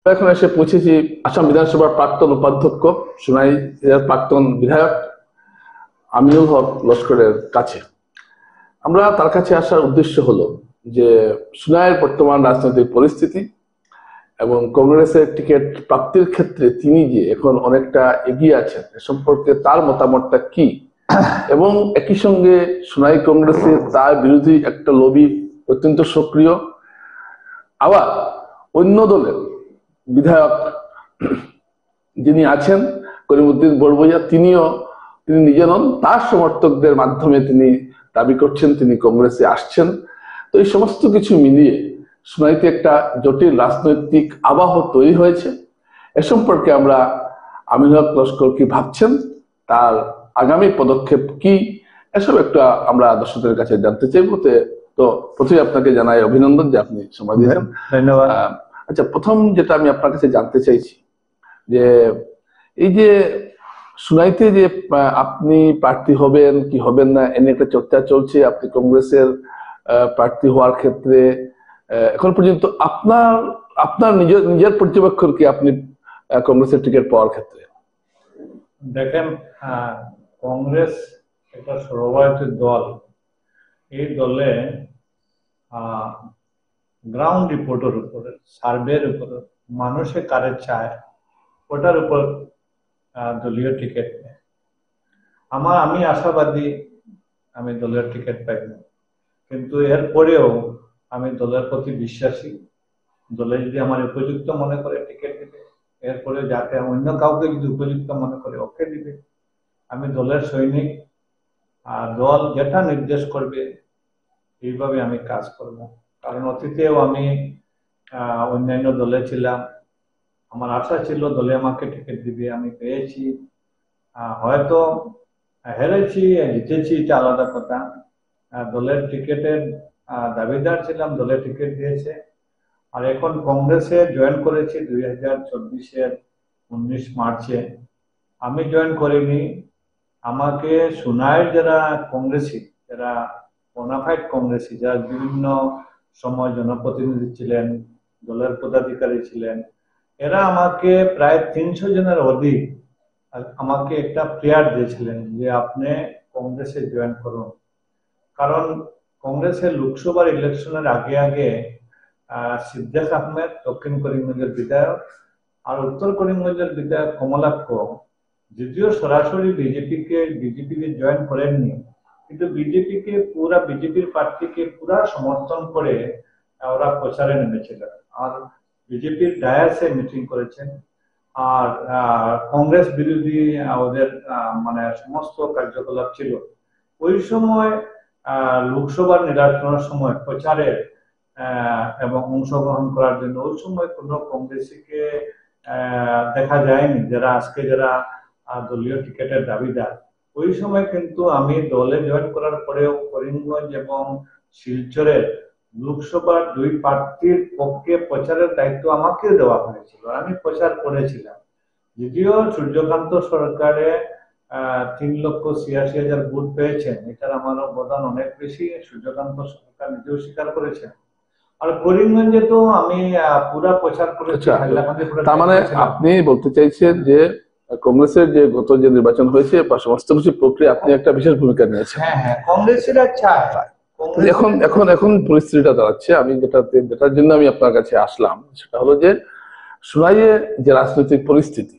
এখন এসে পৌঁছেছি আসাম বিধানসভার প্রাক্তন উপাধ্যক্ষ, সোনাই প্রাক্তন বিধায়ক আমিনুল হক লস্করের কাছে। আমরা তার কাছে আসার উদ্দেশ্য হলো যে সোনাইয়ের বর্তমান রাজনৈতিক পরিস্থিতি এবং কংগ্রেসের টিকিট প্রাপ্তির ক্ষেত্রে তিনি যে এখন অনেকটা এগিয়ে আছেন এ সম্পর্কে তার মতামতটা কি, এবং একই সঙ্গে সোনাই কংগ্রেসের তার বিরোধী একটা লবি অত্যন্ত সক্রিয়। আবার অন্য দলের বিধায়ক যিনি আছেন করিমউদ্দিন বড়ভূইয়া, তিনি নিজে নন, তার সমর্থকদের মাধ্যমে তিনি দাবি করছেন তিনি কংগ্রেসে আসছেন। তো এই সমস্ত কিছু মিলিয়ে সোনাইতে একটা জটিল রাজনৈতিক আবহ তৈরি হয়েছে। এ সম্পর্কে আমরা আমিনুল হক লস্কর কি ভাবছেন, তার আগামী পদক্ষেপ কি, এসব একটা আমরা দর্শকদের কাছে জানতে চাইব। তো প্রথমে আপনাকে জানাই অভিনন্দন যে আপনি সময় দিয়েছেন। ধন্যবাদ। আচ্ছা, প্রথম যেটা আমি আপনার কাছে জানতে চাইছি যে এই যে সোনাইতে যে আপনি প্রার্থী হবেন কি হবেন না এনে একটা চর্চা চলছে, আপনি কংগ্রেসের প্রার্থী হওয়ার ক্ষেত্রে এখন পর্যন্ত আপনার আপনার নিজের পর্যবেক্ষণ কি আপনি কংগ্রেসের টিকিট পাওয়ার ক্ষেত্রে? দেখেন, কংগ্রেস একটা সর্বভারতীয় দল। এই দলে গ্রাউন্ড রিপোর্টের উপরে, সার্ভের উপরে, মানুষে কারে চায় ওটার উপর দলীয় টিকিট নেয়। আমি আশাবাদী আমি দলের টিকিট পাইব, কিন্তু এরপরেও আমি দলের প্রতি বিশ্বাসী। দলে যদি আমার উপযুক্ত মনে করে টিকিট দিবে, এরপরে যাতে অন্য কাউকে যদি উপযুক্ত মনে করে ওকে দিবে। আমি দলের সৈনিক, আর দল যেটা নির্দেশ করবে এইভাবে আমি কাজ করব। কারণ অতীতেও আমি অন্যান্য দলে ছিলাম, আমার আশা ছিল দলে আমাকে টিকিট দিবে, আমি পেয়েছি। হয়তো হেরেছি জিতেছি এটা আলাদা কথা। দলের টিকিটের দাবিদার ছিলাম, দলে টিকিট দিয়েছে। আর এখন কংগ্রেসে জয়েন করেছি 2024-এর 19 মার্চে। আমি জয়েন করিনি, আমাকে সোনাইয়ের যারা কংগ্রেসী, যারা বোনাফাইড কংগ্রেসী, যারা বিভিন্ন সময় জনপ্রতিনিধি ছিলেন, দলের পদাধিকারী ছিলেন, এরা আমাকে প্রায় 300 জনের অধিক আমাকে একটা প্লেয়ার দিয়েছিলেন যে আপনি কংগ্রেসে জয়েন করুন। কারণ কংগ্রেসের লোকসভার ইলেকশনের আগে আগে সিদ্দিক আহমেদ দক্ষিণ করিমগঞ্জের বিধায়ক আর উত্তর করিমগঞ্জের বিধায়ক কমলাক্ষ যদিও সরাসরি বিজেপিকে জয়েন করেননি, কিন্তু বিজেপির প্রার্থীকে পুরা সমর্থন করে ওরা প্রচারে নেমেছিলেন আর বিজেপির ডায়াসে মিটিং করেছেন। আর কংগ্রেস বিরোধী ওদের মানে সমস্ত কার্যকলাপ ছিল। ওই সময় লোকসভার নির্বাচনের সময় প্রচারের এবং অংশগ্রহণ করার জন্য ওই সময় কোনো কংগ্রেসীকে দেখা যায়নি, যারা আজকে যারা দলীয় টিকিটের দাবিদার। ওই সময় কিন্তু আমি দলে জয়েন করার পরেও করিমগঞ্জ এবং শিলচরের লোকসভার 2 প্রার্থীর পক্ষে প্রচারের দায়িত্ব আমাকে দেওয়া হয়েছিল, আমি প্রচার করেছিলাম। যদিও সূর্যকান্ত সরকারে 3,86,000 ভোট পেয়েছেন, এটার আমার অবদান অনেক বেশি, সূর্যকান্ত সরকার নিজেও স্বীকার করেছেন। আর করিমগঞ্জে তো আমি পুরা প্রচার করেছি। তার মানে আপনি বলতে চাইছেন যে কংগ্রেসের যে গত যে নির্বাচন হয়েছে বা সমস্ত কিছু প্রক্রিয়া আপনি একটা বিশেষ ভূমিকা নিয়েছেন। হ্যাঁ, কংগ্রেসীরা চায়। এখন এখন এখন পরিস্থিতিটা দাঁড়াচ্ছে, আমি যেটার জন্য আমি আপনার কাছে আসলাম সেটা হলো যে সোনাইয়ে যে রাজনৈতিক পরিস্থিতি,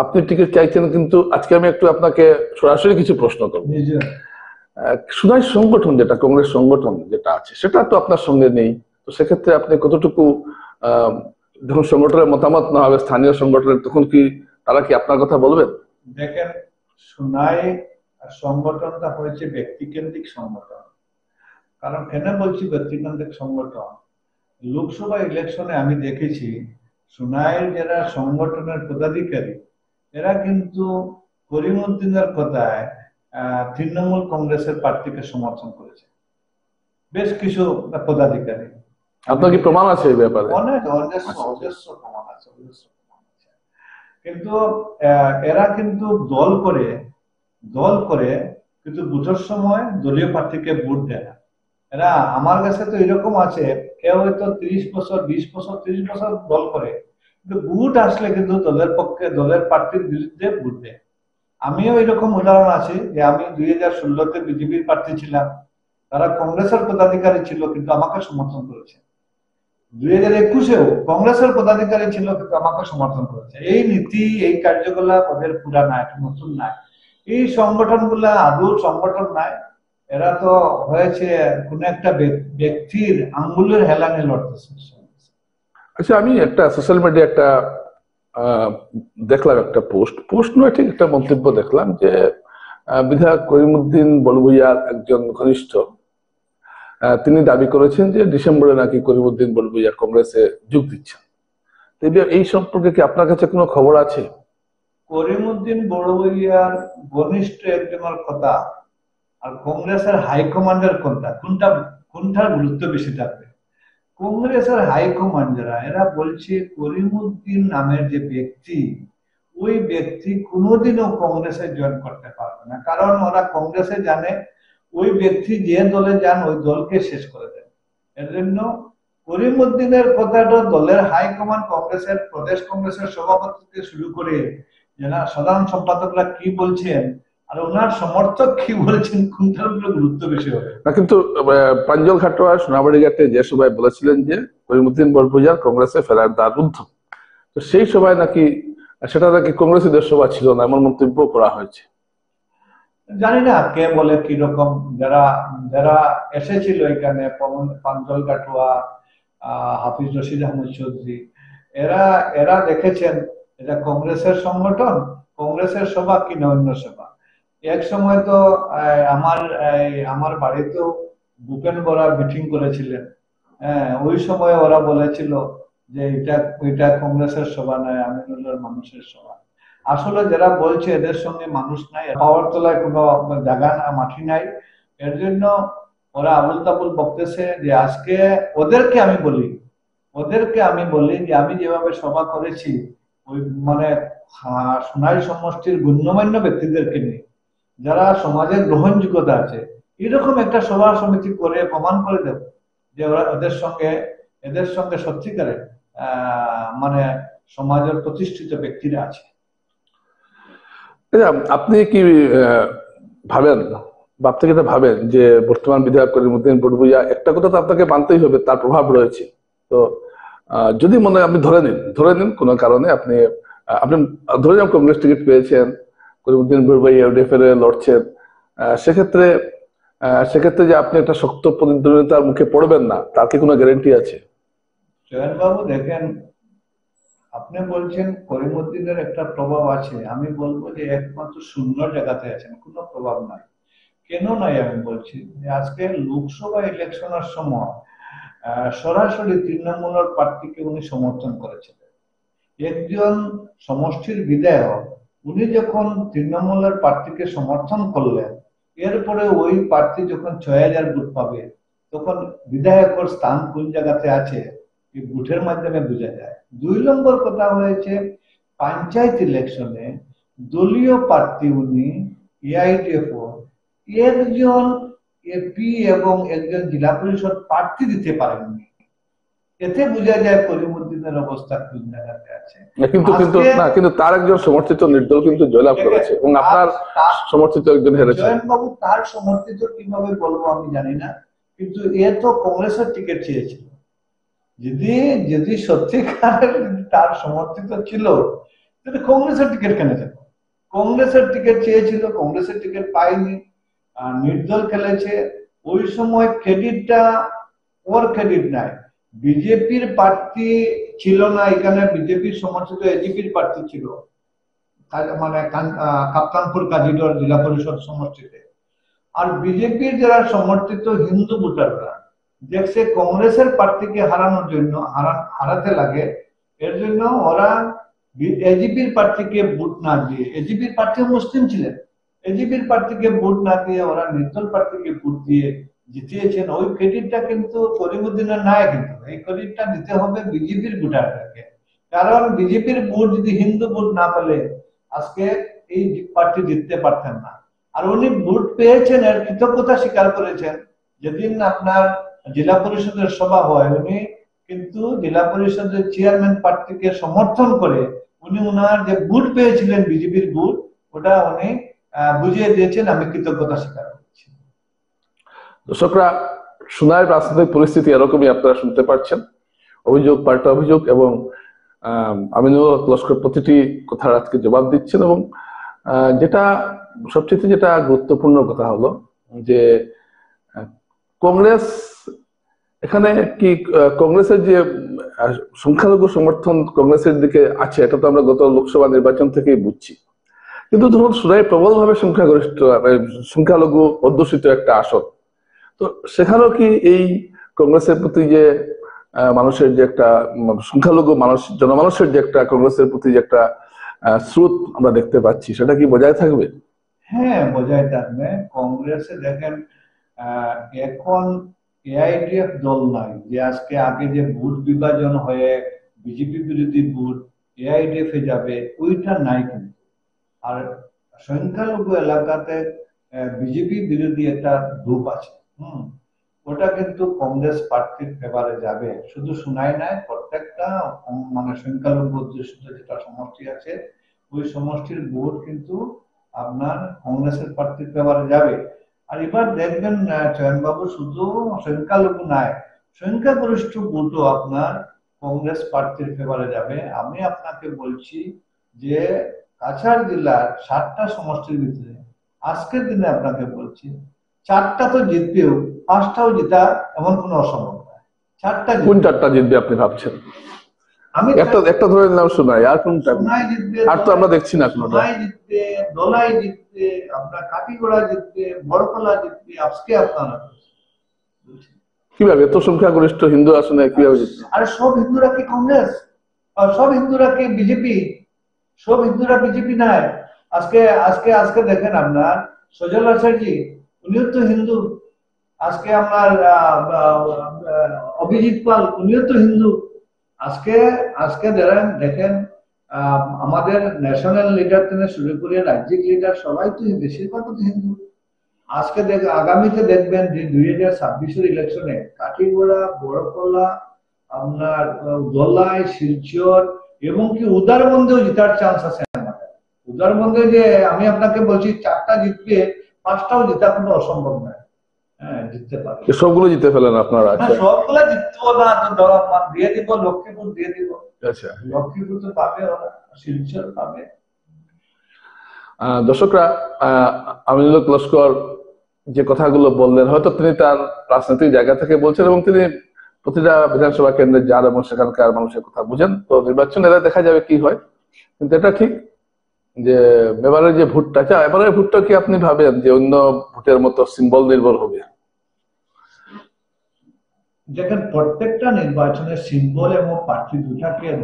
আপনি টিকিট চাইছেন, কিন্তু আজকে আমি একটু আপনাকে সরাসরি কিছু প্রশ্ন করবো। সোনাই সংগঠন যেটা, কংগ্রেস সংগঠন যেটা আছে সেটা তো আপনার সঙ্গে নেই, তো সেক্ষেত্রে আপনি কতটুকু যখন সংগঠনের মতামত না হবে স্থানীয় সংগঠনের, তখন কি তারা কি আপনার কথা বলবেন? দেখেন, সোনাই সংগঠনটা হয়েছে ব্যক্তিকেন্দ্রিক সংগঠন। কারণ কেন বলছি ব্যক্তিকেন্দ্রিক সংগঠন, লোকসভা ইলেকশনে আমি দেখেছি সোনাইয়ের যারা সংগঠনের পদাধিকারী এরা কিন্তু করিমউদ্দিনের কথায় তৃণমূল কংগ্রেসের প্রার্থীকে সমর্থন করেছে বেশ কিছু পদাধিকারী। আপনার কি প্রমাণ আছে এই ব্যাপারে? অনেক অজস্র প্রমাণ আছে। কিন্তু এরা কিন্তু দল করে কিন্তু ভোটের সময় দলীয় প্রার্থীকে ভোট দেয় না। এরা আমার কাছে তো এরকম আছে, কেউ হয়তো 30 বছর 20 বছর 30 বছর দল করে, কিন্তু ভোট আসলে কিন্তু দলের পক্ষে, দলের প্রার্থীর বিরুদ্ধে ভোট দেয়। আমিও এরকম উদাহরণ আছে যে আমি 2016-তে বিজেপির প্রার্থী ছিলাম, তারা কংগ্রেসের পদাধিকারী ছিল কিন্তু আমাকে সমর্থন করেছে। 2021-এও কংগ্রেসের পদাধিকারী ছিল কিন্তু আমাকে সমর্থন করেছে। এই নীতি, এই কার্যকলাপ ওদের পুরা নাই, নতুন নাই। এই সংগঠনগুলা আদৌ সংগঠন নাই, এরা তো হয়েছে কোন একটা ব্যক্তির আঙ্গুলের হেলানে লড়তেছে। আচ্ছা, আমি একটা সোশ্যাল মিডিয়া একটা দেখলাম, একটা পোস্ট নয় ঠিক, একটা মন্তব্য দেখলাম যে বিধায়ক করিমউদ্দিন বড়ভূইয়ার একজন ঘনিষ্ঠ তিনি দাবি করেছেন যে ডিসেম্বরে নাকি করিমউদ্দিন বড়ভূইয়া কংগ্রেসে যোগ দিচ্ছেন। এই সম্পর্কে কি আপনার কাছে কোনো খবর আছে? করিমউদ্দিন বড়ভূইয়ার ঘনিষ্ঠ একজনের কথা আর কংগ্রেসের হাইকমান্ডের কথা, কোনটার গুরুত্ব বেশি থাকবে? কংগ্রেসের হাইকমান্ড যারা, এরা বলছে করিমউদ্দিন নামের যে ব্যক্তি, ওই ব্যক্তি কোনোদিনও কংগ্রেসে জয়েন করতে পারবে না, কারণ ওরা কংগ্রেসে জানে ওই ব্যক্তি যে দলে যান ওই দলকে শেষ করে দেন। এর জন্য করিমউদ্দিনের কথাটা দলের হাইকমান্ড, কংগ্রেসের প্রদেশ কংগ্রেসের সভাপতি থেকে শুরু করে যারা সাধারণ সম্পাদকরা কি বলছেন আর ওনার সমর্থক কি বলছেন, কোনটার উপরে গুরুত্ব বেশি হবে না। কিন্তু প্রাঞ্জল খাটোয়া সোনাবাড়ি ঘাটে যে সভায় বলেছিলেন যে করিমউদ্দিন বড়ভূইয়ার কংগ্রেসে ফেরার দ্বার রুদ্ধ, তো সেই সভায় নাকি সেটা নাকি কংগ্রেসীদের সভা ছিল না, এমন মন্তব্য করা হয়েছে। জানি না কে বলে কি রকম, যারা যারা এসেছিল এখানে, প্রাঞ্জল খাটোয়া, হাফিজ রশিদ আহমেদ চৌধুরী, এরা এরা দেখেছেন এটা কংগ্রেসের সংগঠন, কংগ্রেসের সভা কি না অন্য সভা। এক সময় তো আমার বাড়িতেও ভূপেন বরা মিটিং করেছিলেন। হ্যাঁ, ওই সময় ওরা বলেছিল যে এটা কংগ্রেসের সভা নয়, আমিনুল্লাহর মানুষের সভা। আসলে যারা বলছে এদের সঙ্গে মানুষ নাই, পাওয়ার তলায় কোনো জায়গা না, মাটি নাই, এর জন্য ওরা আবুল তাবুল বকতেছে। যে আজকে ওদেরকে আমি বলি যে আমি যেভাবে সভা করেছি, ওই মানে সোনাই সমষ্টির গণ্যমান্য ব্যক্তিদেরকে নিয়ে, যারা সমাজের গ্রহণযোগ্যতা আছে, এরকম একটা সভা সমিতি করে প্রমাণ করে দেব যে ওরা এদের সঙ্গে সত্যিকারে মানে সমাজের প্রতিষ্ঠিত ব্যক্তিরা আছে। আপনি কি ভাবেন বা আপনি কি ভাবেন যে বর্তমান বিধায়ক করিমউদ্দিন বড়ভূইয়া, একটা কথা তো আপনাকে মানতেই হবে, তার প্রভাব রয়েছে। তো যদি মনে হয়, আপনি ধরে নিন কোনো কারণে আপনি ধরে নিন কংগ্রেস টিকিট পেয়েছেন, করিমউদ্দিন বড়ভূইয়া ইউডিএফ এর লড়ছেন, সেক্ষেত্রে যে আপনি একটা শক্ত প্রতিদ্বন্দ্বিতার মুখে পড়বেন না, তার কি কোনো গ্যারেন্টি আছে? জয়ন বাবু দেখেন, আপনি বলছেন করিমউদ্দিনের একটা প্রভাব আছে, আমি বলবো যে একমাত্র শূন্য জায়গাতে আছেন, কোনো প্রভাব নাই। কেন নাই আমি বলছি যে আজকে লোকসভা ইলেকশনের সময় সরাসরি তৃণমূলের প্রার্থীকে উনি সমর্থন করেছিলেন। একজন সমষ্টির বিধায়ক, উনি যখন তৃণমূলের প্রার্থীকে সমর্থন করলেন, এরপরে ওই প্রার্থী যখন ৬,০০০ ভোট পাবে, তখন বিধায়কের স্থান কোন জায়গাতে আছে এই ভোটের মাধ্যমে বোঝা যায়। ২ নম্বর কথা হয়েছে, পঞ্চায়েত ইলেকশনে দলীয় প্রার্থী উনি এআইডিএফ একজন এপি এবং একজন জেলা পরিষদ প্রার্থী দিতে পারেননি। এতে বোঝা যায় করিমউদ্দিনের অবস্থা কোন জায়গাতে আছে। কিন্তু তার একজন সমর্থিত নির্দল কিন্তু জয়লাভ করেছে এবং আপনার সমর্থিত একজন হেরেছে। জয়ন বাবু তার সমর্থিত কিভাবে বলবো আমি জানি না, কিন্তু এ তো কংগ্রেসের টিকিট চেয়েছিল। যদি সত্যিকারের তার সমর্থিত ছিল, তাহলে কংগ্রেসের টিকিট কেন যেত? কংগ্রেসের টিকিট চেয়েছিল, কংগ্রেসের টিকিট পাইনি, নির্দল খেলেছে। ওই সময় ক্রেডিটটা ওর ক্রেডিট নাই, বিজেপির প্রার্থী ছিল না এখানে, বিজেপির সমর্থিত এজিপির প্রার্থী ছিল, মানে কাপ্তানপুর কাজিডর জেলা পরিষদ সমষ্টিতে। আর বিজেপির যারা সমর্থিত হিন্দু ভোটাররা দেখছে কংগ্রেসের প্রার্থীকে হারানোর জন্য হারাতে লাগে, এর জন্য ওরা এজিপির প্রার্থীকে ভোট না দিয়ে, এজিপির প্রার্থী মুসলিম ছিলেন, এজিপির প্রার্থীকে ভোট না দিয়ে ওরা নির্দল প্রার্থীকে ভোট দিয়ে জিতিয়েছেন। ওই ক্রেডিটটা কিন্তু করিমউদ্দিনের নাই, কিন্তু এই ক্রেডিটটা দিতে হবে বিজেপির ভোটারদেরকে, কারণ বিজেপির ভোট যদি হিন্দু ভোট না পেলে আজকে এই প্রার্থী জিততে পারতেন না। আর উনি ভোট পেয়েছেন, এর কৃতজ্ঞতা স্বীকার করেছেন। যেদিন আপনার জেলা পরিষদের সভা হয়, উনি কিন্তু জেলা পরিষদের চেয়ারম্যান প্রার্থীকে সমর্থন করে উনি ওনার যে বুট পেয়েছিলেন বিজেপির বুট, ওটা উনি বুঝিয়ে দিয়েছেন। আমি কৃতজ্ঞতা স্বীকার করছি। দর্শকরা, সুনাইয়ের রাজনৈতিক পরিস্থিতি এরকমই আপনারা শুনতে পাচ্ছেন। অভিযোগ পাল্টা অভিযোগ, এবং আমিনুল হক লস্কর প্রতিটি কথার আজকে জবাব দিচ্ছেন। এবং যেটা সবচেয়ে যেটা গুরুত্বপূর্ণ কথা হলো যে কংগ্রেস এখানে কি, কংগ্রেসের যে সংখ্যালঘু সমর্থন কংগ্রেসের দিকে আছে, এটা তো আমরা গত লোকসভা নির্বাচন থেকেই বুঝছি। কিন্তু ধরুন সুরাই প্রবলভাবে সংখ্যালঘু অধ্যুষিত একটা আসন, তো সেখানেও কি এই কংগ্রেসের প্রতি যে মানুষের যে একটা সংখ্যালঘু মানুষ জনমানুষের যে একটা কংগ্রেসের প্রতি যে একটা স্রোত আমরা দেখতে পাচ্ছি, সেটা কি বজায় থাকবে? হ্যাঁ, বজায় থাকবে। কংগ্রেসে দেখেন এখন এআইডিএফ দল নাই, যে আজকে আগে যে ভোট বিভাজন হয়ে বিজেপি বিরোধী ভোট এআইডিএফ এ যাবে, ওইটা নাই কিন্তু। আর সংখ্যালঘু এলাকাতে বিজেপি বিরোধী একটা গ্রুপ আছে, ওটা কিন্তু কংগ্রেস প্রার্থীর ফেভারে যাবে। শুধু শোনাই নাই, প্রত্যেকটা মানে সংখ্যালঘু অধ্যুষিত যেটা সমষ্টি আছে, ওই সমষ্টির ভোট কিন্তু আপনার কংগ্রেসের প্রার্থীর ফেভারে যাবে। আর এবার দেখবেন চয়নবাবু, শুধু সংখ্যালঘু নাই, সংখ্যাগরিষ্ঠ ভোটও আপনার কংগ্রেস প্রার্থীর ফেভারে যাবে। আমি আপনাকে বলছি যে কাছাড় জেলার 7টা সমষ্টির ভিতরে আজকের দিনে আপনাকে বলছি 4টা তো জিতবেও, 5টাও জেতা এমন কোনো অসম্ভব নয়। 4টা কোন 4টা জিতবে আপনি ভাবছেন? আমি একটা ধরে নিলাম শোনাই, আর কোনটা? শোনাই জিতবে, আর তো আমরা দেখছি না কোনটা। শোনাই জিতবে, দলাই জিতবে, আপনার কাটিগড়া জিতবে, বড়কলা জিতবে। আজকে আপনারা কিভাবে এত সংখ্যাগরিষ্ঠ হিন্দু আসনে কিভাবে জিতবে? আরে সব হিন্দুরা কি কংগ্রেস? আর সব হিন্দুরা কি বিজেপি? সব হিন্দুরা বিজেপি নাই। আজকে আজকে আজকে দেখেন আপনার সজল আচার্য, উনিও তো হিন্দু। আজকে আমার অভিজিৎ পাল, উনিও তো হিন্দু। আজকে আজকে দেখেন আমাদের ন্যাশনাল লিডার থেকে শুরু করে রাজ্যিক লিডার সবাই তো বেশিরভাগ তো হিন্দু। আজকে আগামীতে দেখবেন যে 2026-এর ইলেকশনে কাটিগড়া, বড়কলা, আপনার দলাই, শিলচর এবং কি উদারবন্দেও জেতার চান্স আছে আমাদের। উদারবন্দে যে আমি আপনাকে বলছি 4টা জিতবে, 5টাও জেতা কোনো অসম্ভব নয়। হ্যাঁ, জিততে পারে। সবগুলো জিতে ফেলেন আপনারা? সবগুলো জিতবো না তো দিয়ে দিব, লক্ষ্মীপুর দিয়ে দিব। আচ্ছা, লক্ষ্মীপুর তো পাবে ওরা, শিলচর পাবে। দর্শকরা, আমিনুল হক লস্কর যে কথাগুলো বললেন, হয়তো তিনি তার রাজনৈতিক জায়গা থেকে বলছেন এবং তিনি প্রতিটা বিধানসভা কেন্দ্রে যান এবং সেখানকার মানুষের কথা বুঝেন। তো নির্বাচন এরা দেখা যাবে কি হয়। কিন্তু এটা ঠিক যে এবারের যে ভোটটা, এবারের ভোটটা কি আপনি ভাবেন যে অন্য ভোটের মতো সিম্বল নির্ভর হবে? দেখেন, প্রত্যেকটা নির্বাচনের সিম্বল এবং প্রার্থী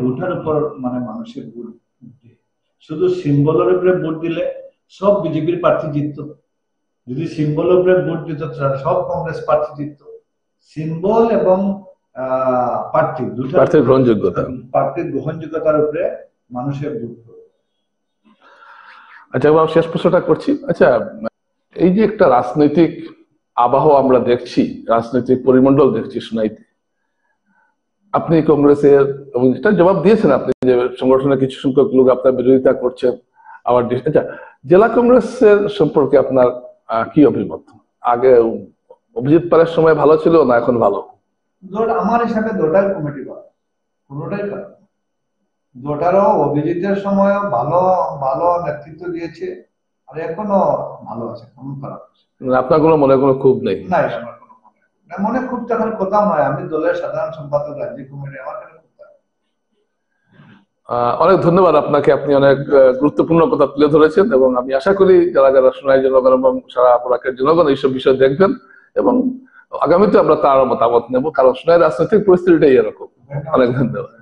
দুটার উপর মানে মানুষের ভোট। শুধু সিম্বলের উপরে ভোট দিলে সব বিজেপির প্রার্থী জিতত। যদি সিম্বলের উপরে ভোট দিত সব কংগ্রেস প্রার্থী জিতত। সিম্বল এবং প্রার্থীর গ্রহণযোগ্যতার উপরে মানুষের ভোট। আচ্ছা, এবার শেষ প্রশ্নটা করছি। আচ্ছা, এই যে একটা রাজনৈতিক আবহ আমরা দেখছি, রাজনৈতিক পরিমণ্ডল দেখছি সুনাইতে, আপনি কংগ্রেসের এবং যেটা জবাব দিয়েছেন আপনি যে সংগঠনের কিছু সংখ্যক লোক আপনার বিরোধিতা করছেন, আবার আচ্ছা, জেলা কংগ্রেসের সম্পর্কে আপনার কি অভিমত? আগে অভিজিৎ পালের সময় ভালো ছিল না এখন ভালো? আমার হিসাবে দুটাই কমিটি ভালো, কোনোটাই খারাপ। দুটারও অভিজিতের সময় ভালো ভালো নেতৃত্ব দিয়েছে, আর এখনো ভালো আছে, কোনো খারাপ আছে। আপনার কোনো মনে কোনো ক্ষোভ নেই? নাই, আমার কোনো মনে ক্ষোভ থাকার কথা নয়। আমি দলের সাধারণ সম্পাদক, রাজ্য কমিটি, আমার অনেক ধন্যবাদ আপনাকে। আপনি অনেক গুরুত্বপূর্ণ কথা তুলে ধরেছেন এবং আমি আশা করি যারা যারা সোনাই জনগণ এবং সারা বরাকের জনগণ এইসব বিষয় দেখবেন এবং আগামীতে আমরা তার মতামত নেব, কারণ সোনাই রাজনৈতিক পরিস্থিতিটাই এরকম। অনেক ধন্যবাদ।